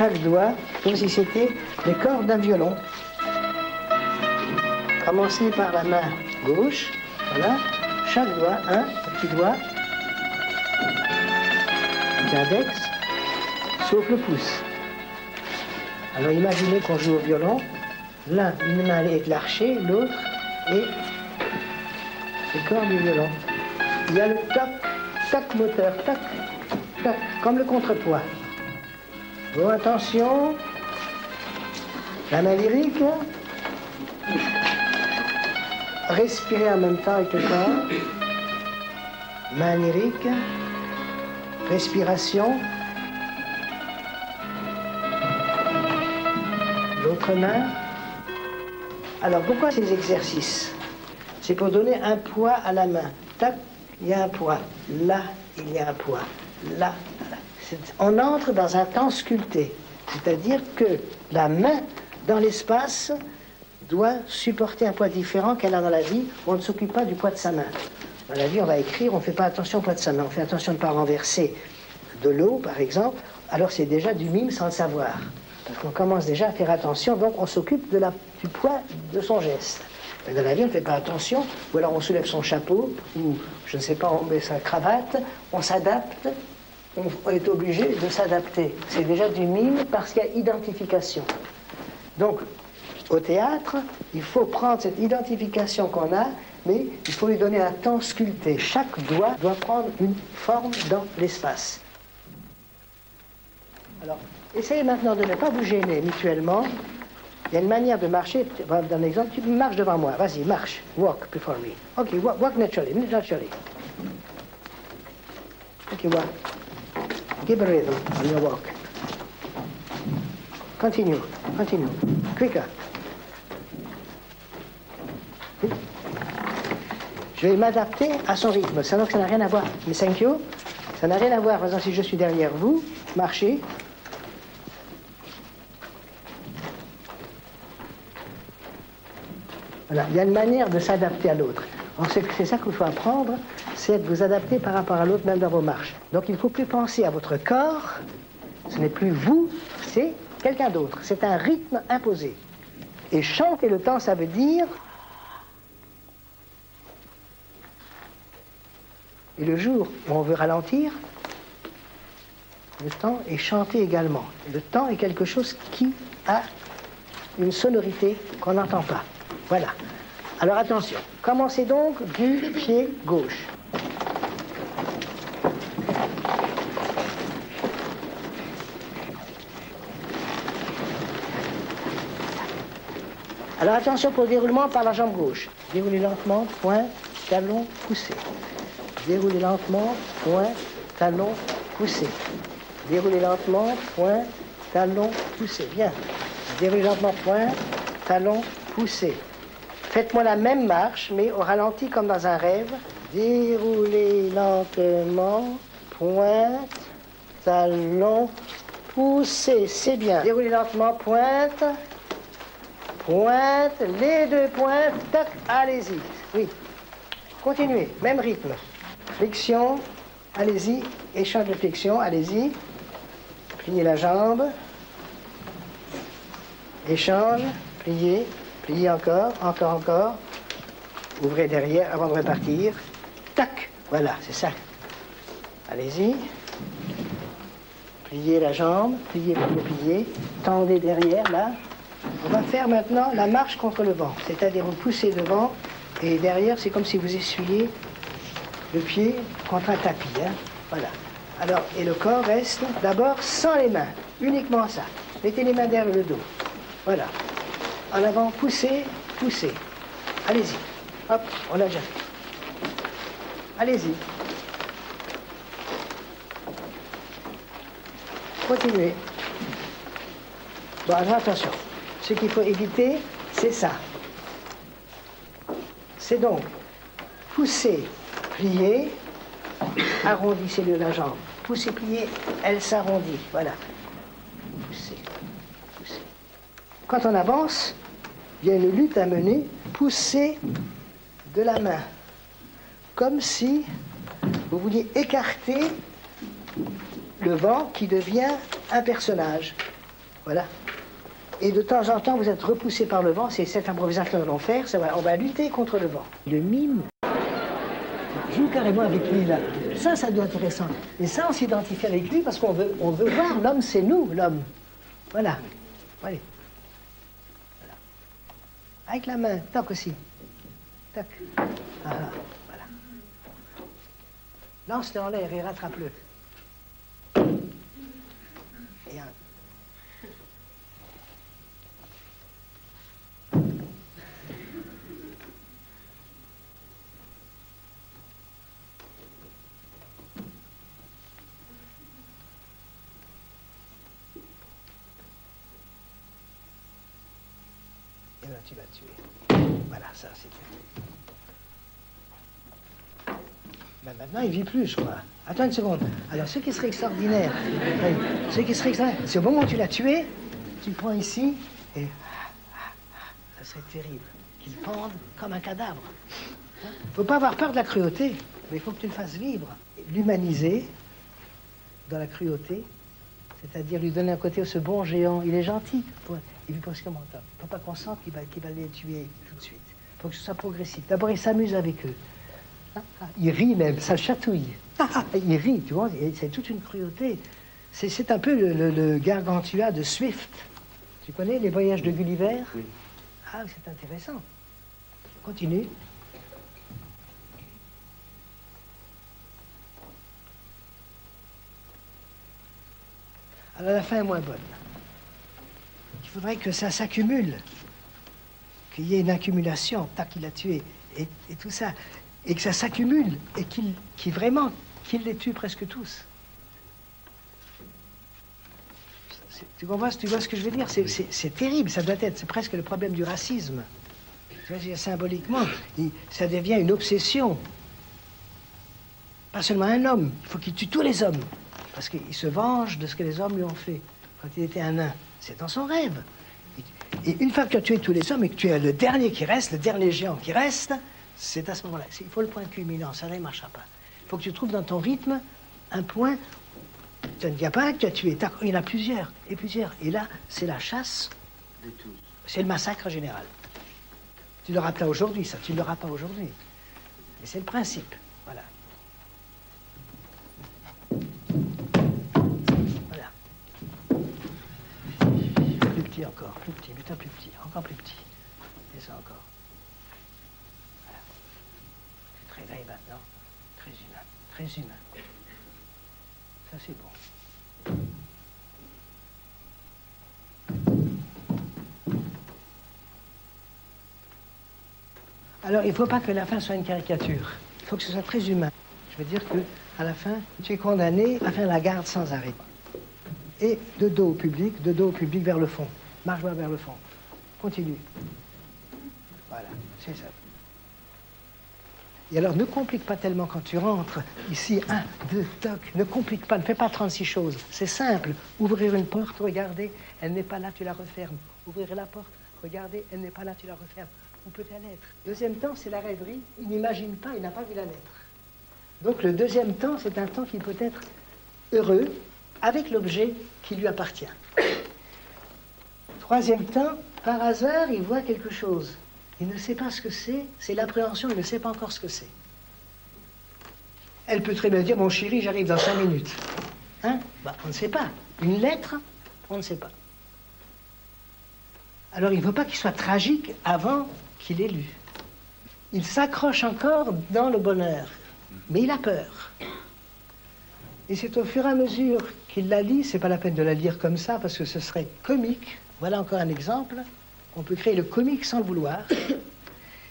Chaque doigt, comme si c'était les cordes d'un violon. Commencez par la main gauche, voilà. Chaque doigt, un petit doigt, l'index, sauf le pouce. Alors imaginez qu'on joue au violon. L'un, une main est l'archet, l'autre est les cordes du violon. Il y a le toc, toc moteur, toc, toc, comme le contrepoids. Bon, attention, la main lyrique, respirez en même temps avec le corps, main lyrique, respiration, l'autre main. Alors pourquoi ces exercices? C'est pour donner un poids à la main. Tac, il y a un poids, là, il y a un poids, là, là. On entre dans un temps sculpté, c'est-à-dire que la main, dans l'espace, doit supporter un poids différent qu'elle a dans la vie. On ne s'occupe pas du poids de sa main. Dans la vie, on va écrire, on ne fait pas attention au poids de sa main. On fait attention de ne pas renverser de l'eau, par exemple. Alors c'est déjà du mime sans le savoir. Parce qu'on commence déjà à faire attention, donc on s'occupe du poids de son geste. Mais dans la vie, on ne fait pas attention, ou alors on soulève son chapeau, ou, je ne sais pas, on met sa cravate, on s'adapte. On est obligé de s'adapter. C'est déjà du mime parce qu'il y a identification. Donc, au théâtre, il faut prendre cette identification qu'on a, mais il faut lui donner un temps sculpté. Chaque doigt doit prendre une forme dans l'espace. Alors, essayez maintenant de ne pas vous gêner mutuellement. Il y a une manière de marcher. Dans un exemple, tu marches devant moi. Vas-y, marche. Walk before me. OK, walk naturally. OK, walk. Give a rhythm on your walk. Continue. Quicker. Je vais m'adapter à son rythme. Ça n'a rien à voir. Mais thank you. Ça n'a rien à voir. Par exemple, si je suis derrière vous, marchez. Voilà. Il y a une manière de s'adapter à l'autre. C'est ça qu'il faut apprendre, c'est de vous adapter par rapport à l'autre, même dans vos marches. Donc il ne faut plus penser à votre corps, ce n'est plus vous, c'est quelqu'un d'autre. C'est un rythme imposé. Et chanter le temps, ça veut dire... Et le jour où on veut ralentir, le temps est chanté également. Le temps est quelque chose qui a une sonorité qu'on n'entend pas. Voilà. Alors attention, commencez donc du pied gauche. Alors attention pour le déroulement par la jambe gauche. Déroulez lentement, point, talon, poussé. Déroulez lentement, point, talon, poussé. Déroulez lentement, point, talon, poussé. Bien. Déroulez lentement, point, talon, poussé. Faites-moi la même marche, mais au ralenti comme dans un rêve. Déroulez lentement, pointe, talon, poussez. C'est bien. Déroulez lentement, pointe, pointe, les deux pointes, tac, allez-y. Oui. Continuez, même rythme. Flexion, allez-y. Échange de flexion, allez-y. Pliez la jambe. Échange, pliez. Pliez encore. Ouvrez derrière avant de repartir. Tac, voilà, c'est ça. Allez-y. Pliez la jambe, pliez. Tendez derrière, là. On va faire maintenant la marche contre le vent. C'est-à-dire vous poussez devant et derrière, c'est comme si vous essuyez le pied contre un tapis. Hein. Voilà. Alors, et le corps reste d'abord sans les mains. Uniquement ça. Mettez les mains derrière le dos. Voilà. En avant, poussez. Allez-y. Hop, on l'a déjà fait. Allez-y. Continuez. Bon, alors attention. Ce qu'il faut éviter, c'est ça. C'est donc pousser, plier, arrondissez la jambe. Pousser, plier, elle s'arrondit. Voilà. Pousser. Quand on avance, il y a une lutte à mener, pousser de la main. Comme si vous vouliez écarter le vent qui devient un personnage. Voilà. Et de temps en temps, vous êtes repoussé par le vent. C'est cette improvisation que nous allons faire. On va lutter contre le vent. Le mime joue carrément avec lui, là. Ça doit être intéressant. Et ça, on s'identifie avec lui parce qu'on veut voir. L'homme, c'est nous, l'homme. Voilà. Allez. Voilà. Avec la main. Toc aussi. Toc. Ah, voilà. Lance-le en l'air et rattrape-le. Et un. Et là, tu vas tuer. Voilà, ça, c'était. Ben maintenant, il vit plus, je crois. Attends une seconde. Alors, ce qui serait extraordinaire, c'est au moment où tu l'as tué, tu le prends ici, et ça serait terrible. Qu'il pende comme un cadavre. Il ne faut pas avoir peur de la cruauté, mais il faut que tu le fasses vivre. L'humaniser dans la cruauté, c'est-à-dire lui donner un côté, ce bon géant, il est gentil. Il vit presque comment. Il ne faut pas qu'on sente qu'il va les tuer tout de suite. Il faut que ce soit progressif. D'abord, il s'amuse avec eux. Il rit même, ça le chatouille. Il rit, tu vois, c'est toute une cruauté. C'est un peu le Gargantua de Swift. Tu connais les voyages de Gulliver? Oui. Ah, c'est intéressant. Continue. Alors la fin est moins bonne. Il faudrait que ça s'accumule. Qu'il y ait une accumulation, tac, il a tué, et tout ça. Et que ça s'accumule, et qu'il les tue presque tous. Tu vois ce que je veux dire? C'est terrible, ça doit être, c'est presque le problème du racisme. Tu vois, symboliquement, ça devient une obsession. Pas seulement un homme, il faut qu'il tue tous les hommes. Parce qu'il se venge de ce que les hommes lui ont fait quand il était un nain. C'est dans son rêve. Et une fois que tu as tué tous les hommes et que tu es le dernier qui reste, le dernier géant qui reste, c'est à ce moment-là. Il faut le point culminant, ça ne marchera pas. Il faut que tu trouves dans ton rythme un point. Tu ne viens pas un que tu as tué. Il y en a plusieurs, et plusieurs. Et là, c'est la chasse. C'est le massacre général. Tu ne l'auras pas aujourd'hui, ça. Tu ne l'auras pas aujourd'hui. Mais c'est le principe. Voilà. Voilà. Plus petit encore, plus petit, putain plus petit, encore plus petit. Et ça encore. Réveille maintenant, très humain, très humain. Ça c'est bon. Alors il ne faut pas que la fin soit une caricature. Il faut que ce soit très humain. Je veux dire que à la fin, tu es condamné à faire la garde sans arrêt. Et de dos au public vers le fond. Marche vers le fond. Continue. Voilà, c'est ça. Et alors, ne complique pas tellement quand tu rentres. Ici, 1, 2, toc. Ne complique pas, ne fais pas 36 choses. C'est simple. Ouvrir une porte, regardez, elle n'est pas là, tu la refermes. Ouvrir la porte, regardez, elle n'est pas là, tu la refermes. Où peut-elle être? Deuxième temps, c'est la rêverie. Il n'imagine pas, il n'a pas vu la lettre. Donc, le deuxième temps, c'est un temps qui peut être heureux avec l'objet qui lui appartient. Troisième temps, par hasard, il voit quelque chose. Il ne sait pas ce que c'est l'appréhension, il ne sait pas encore ce que c'est. Elle peut très bien dire, mon chéri, j'arrive dans 5 minutes. Hein? Bah, on ne sait pas. Une lettre, on ne sait pas. Alors il ne faut pas qu'il soit tragique avant qu'il ait lu. Il s'accroche encore dans le bonheur, mais il a peur. Et c'est au fur et à mesure qu'il la lit, c'est pas la peine de la lire comme ça, parce que ce serait comique. Voilà encore un exemple. On peut créer le comique sans le vouloir.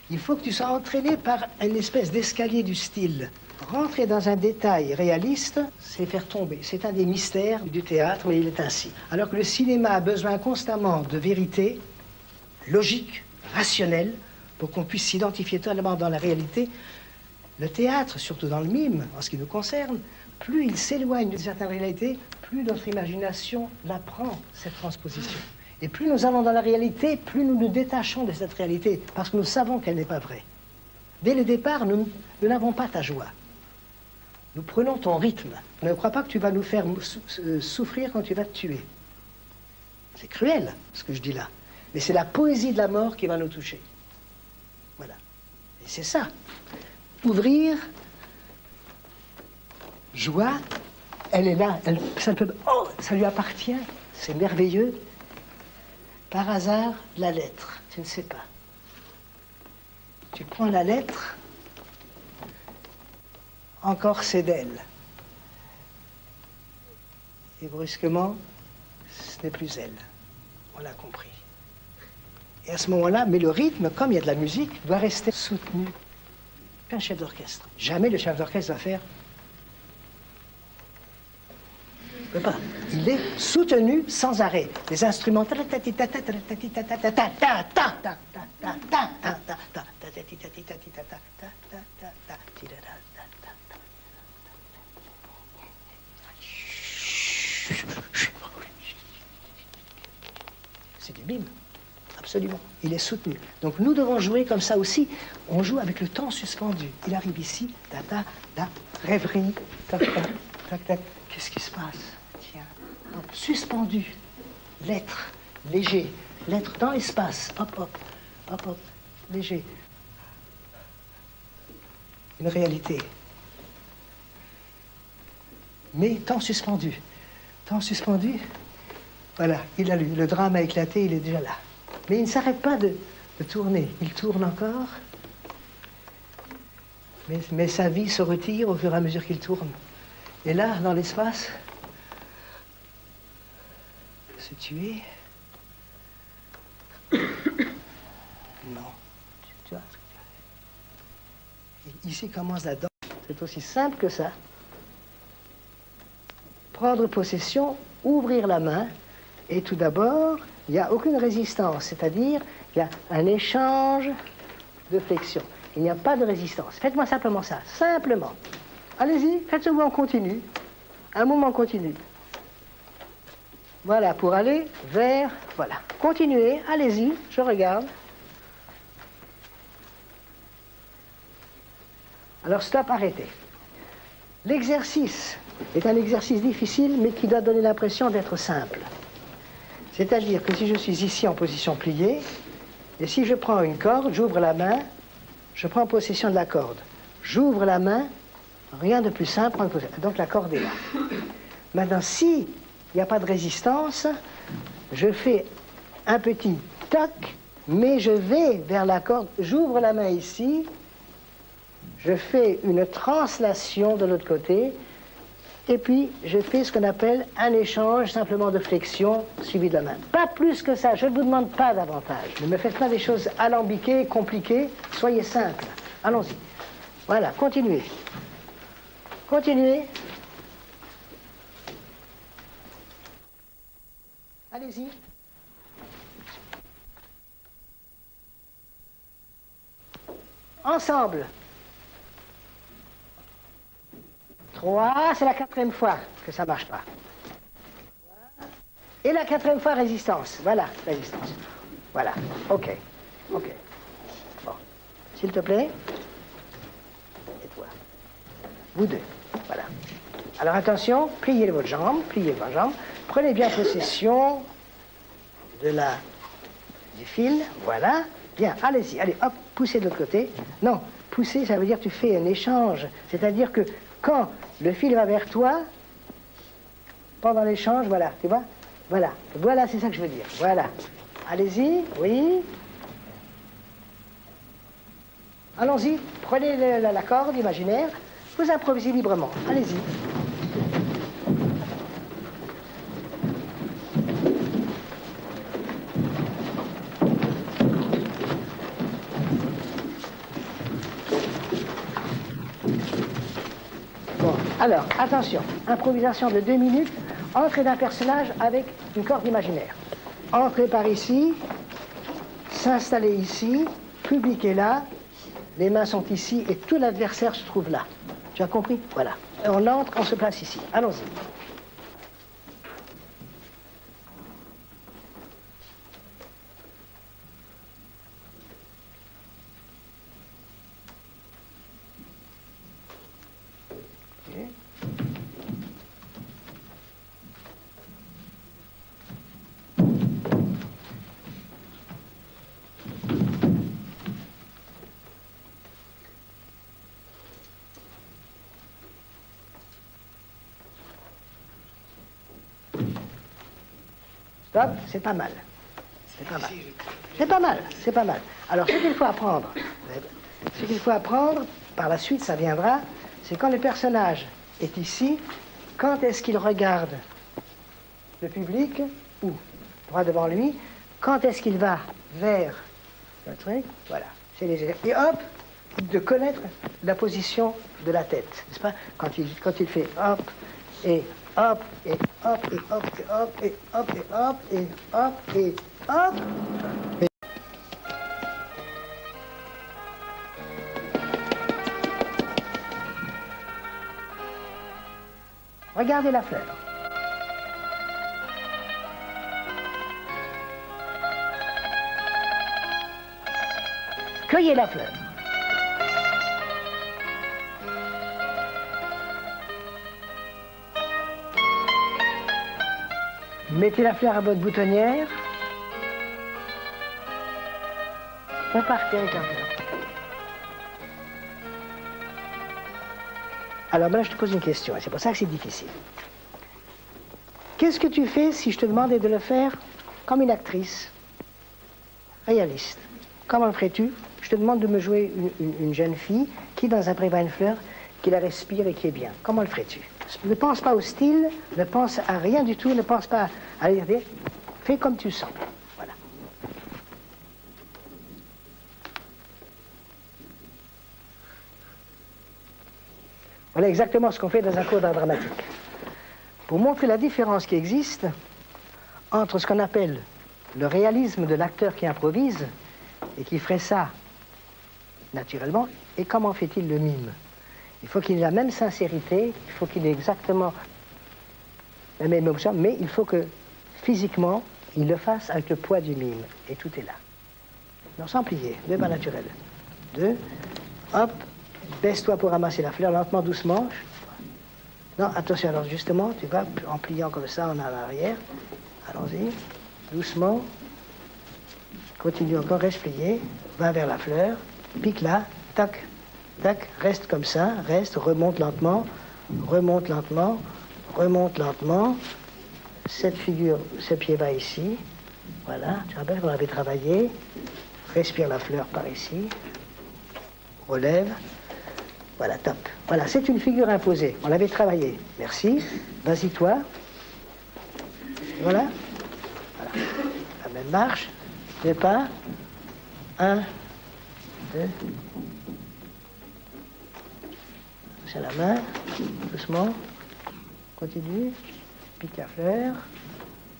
Il faut que tu sois entraîné par une espèce d'escalier du style. Rentrer dans un détail réaliste, c'est faire tomber. C'est un des mystères du théâtre, mais il est ainsi. Alors que le cinéma a besoin constamment de vérité, logique, rationnelle, pour qu'on puisse s'identifier totalement dans la réalité. Le théâtre, surtout dans le mime, en ce qui nous concerne, plus il s'éloigne d'une certaine réalité, plus notre imagination la prend, cette transposition. Et plus nous allons dans la réalité, plus nous nous détachons de cette réalité, parce que nous savons qu'elle n'est pas vraie. Dès le départ, nous n'avons pas ta joie. Nous prenons ton rythme. Ne crois pas que tu vas nous faire souffrir quand tu vas te tuer. C'est cruel, ce que je dis là. Mais c'est la poésie de la mort qui va nous toucher. Voilà. Et c'est ça. Ouvrir, joie, elle est là. Oh, ça lui appartient. C'est merveilleux. Par hasard, la lettre. Tu ne sais pas. Tu prends la lettre, encore c'est d'elle. Et brusquement, ce n'est plus elle. On l'a compris. Et à ce moment-là, mais le rythme, comme il y a de la musique, doit rester soutenu. Un chef d'orchestre. Jamais le chef d'orchestre va faire. Il ne peut pas. Il est soutenu sans arrêt. Les instruments. C'est du bim. Absolument. Il est soutenu. Donc nous devons jouer comme ça aussi. On joue avec le temps suspendu. Il arrive ici, rêverie, tac, tac, tac, tac. Qu'est-ce qui se passe? Tiens, hop, suspendu. Lettre, léger. Lettre dans l'espace. Hop, hop, hop, hop, léger. Une réalité. Mais temps suspendu. Temps suspendu. Voilà, il a lu. Le drame a éclaté, il est déjà là. Mais il ne s'arrête pas de tourner. Il tourne encore. Mais sa vie se retire au fur et à mesure qu'il tourne. Et là, dans l'espace, se tuer. Non. Tu vois. Et ici commence la danse. C'est aussi simple que ça. Prendre possession, ouvrir la main. Et tout d'abord, il n'y a aucune résistance, c'est-à-dire il y a un échange de flexion. Il n'y a pas de résistance. Faites-moi simplement ça, simplement. Allez-y, faites ce mouvement continu. Un mouvement continu. Voilà, pour aller vers... Voilà. Continuez, allez-y, je regarde. Alors stop, arrêtez. L'exercice est un exercice difficile, mais qui doit donner l'impression d'être simple. C'est-à-dire que si je suis ici en position pliée, et si je prends une corde, j'ouvre la main, je prends possession de la corde. J'ouvre la main, rien de plus simple, donc la corde est là. Maintenant, s'il n'y a pas de résistance, je fais un petit toc, mais je vais vers la corde, j'ouvre la main ici, je fais une translation de l'autre côté, et puis je fais ce qu'on appelle un échange simplement de flexion suivi de la main. Pas plus que ça, je ne vous demande pas davantage. Ne me faites pas des choses alambiquées, compliquées, soyez simples. Allons-y. Voilà, continuez. Continuez. Allez-y. Ensemble. 3, c'est la 4e fois que ça ne marche pas. Et la 4e fois, résistance. Voilà, résistance. Voilà, ok, ok. Bon, s'il te plaît. Et toi. Vous deux, voilà. Alors attention, pliez votre jambe, Prenez bien possession du fil, voilà. Bien, allez-y, allez, hop, poussez de l'autre côté. Non, pousser, ça veut dire que tu fais un échange. C'est-à-dire que quand le fil va vers toi, pendant l'échange, voilà, tu vois? Voilà, voilà, c'est ça que je veux dire. Voilà. Allez-y, oui. Allons-y, prenez la corde imaginaire, vous improvisez librement. Allez-y. Bon, alors, attention, improvisation de 2 minutes, entrée d'un personnage avec une corde imaginaire. Entrer par ici, s'installer ici, public est là, les mains sont ici et tout l'adversaire se trouve là. Tu as compris? Voilà. On entre, on se place ici. Allons-y. Stop, c'est pas mal. C'est pas mal. C'est pas mal, c'est pas mal. Alors, ce qu'il faut apprendre, par la suite, ça viendra, c'est quand le personnage est ici, quand est-ce qu'il regarde le public, ou droit devant lui, quand est-ce qu'il va vers le truc, voilà. C'est les... Et hop, de connaître la position de la tête, n'est-ce pas? Quand il fait hop, et hop, et hop, et hop, et hop, et hop, et hop, et hop, et hop. Regardez la fleur. Cueillez la fleur. Mettez la fleur à votre boutonnière. Repartez avec la fleur. Alors maintenant, je te pose une question, et c'est pour ça que c'est difficile. Qu'est-ce que tu fais si je te demandais de le faire comme une actrice réaliste? Comment le ferais-tu? Je te demande de me jouer une jeune fille qui, dans un pré une fleur, qui la respire et qui est bien. Comment le ferais-tu? Ne pense pas au style, ne pense à rien du tout, ne pense pas à l'idée. Fais comme tu sens. Voilà. Voilà exactement ce qu'on fait dans un cours d'art dramatique. Pour montrer la différence qui existe entre ce qu'on appelle le réalisme de l'acteur qui improvise et qui ferait ça naturellement, et comment fait-il le mime? Il faut qu'il ait la même sincérité, il faut qu'il ait exactement la même émotion, mais il faut que physiquement, il le fasse avec le poids du mime, et tout est là. Non, sans plier, 2 pas naturels. 2, hop, baisse-toi pour ramasser la fleur, lentement, doucement. Non, attention, alors justement, tu vas en pliant comme ça, en arrière. Allons-y, doucement. Continue encore, reste plié, va vers la fleur, pique là, tac, tac, reste comme ça, reste, remonte lentement, remonte lentement, remonte lentement. Cette figure, ce pied va ici, voilà, tu rappelles qu'on avait travaillé, respire la fleur par ici, relève, voilà, top. Voilà, c'est une figure imposée, on l'avait travaillé, merci, vas-y toi, voilà, voilà, la même marche, 2 pas, 1, 2, c'est la main, doucement, continue, pique la fleur,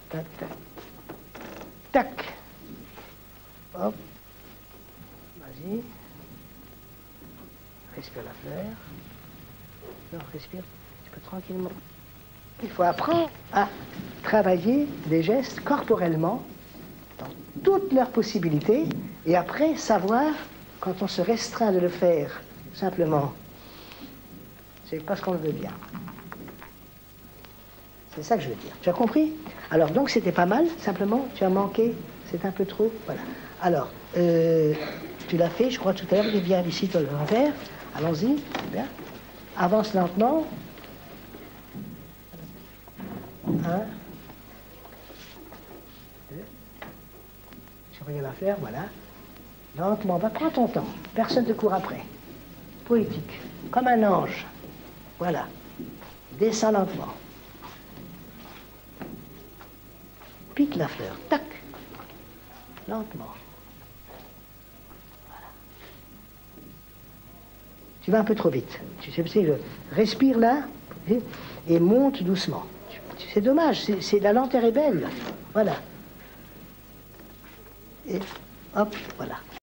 tac, tac, tac, hop, vas-y, respire la fleur, non, respire, tu peux tranquillement. Il faut apprendre à travailler des gestes corporellement dans toutes leurs possibilités et après savoir quand on se restreint de le faire simplement. C'est parce qu'on le veut bien. C'est ça que je veux dire. Tu as compris? Alors donc c'était pas mal, simplement tu as manqué, c'est un peu trop, voilà. Alors, tu l'as fait, je crois tout à l'heure, il est bien ici, tu le faire. Allons-y, bien. Avance lentement. 1, 2. Je regarde la fleur, voilà. Lentement, va, prends ton temps. Personne ne te court après. Poétique, comme un ange. Voilà. Descends lentement. Pique la fleur, tac. Lentement. Voilà. Tu vas un peu trop vite. Tu sais, respire là et monte doucement. C'est dommage, la lenteur est belle. Voilà. Et hop, voilà.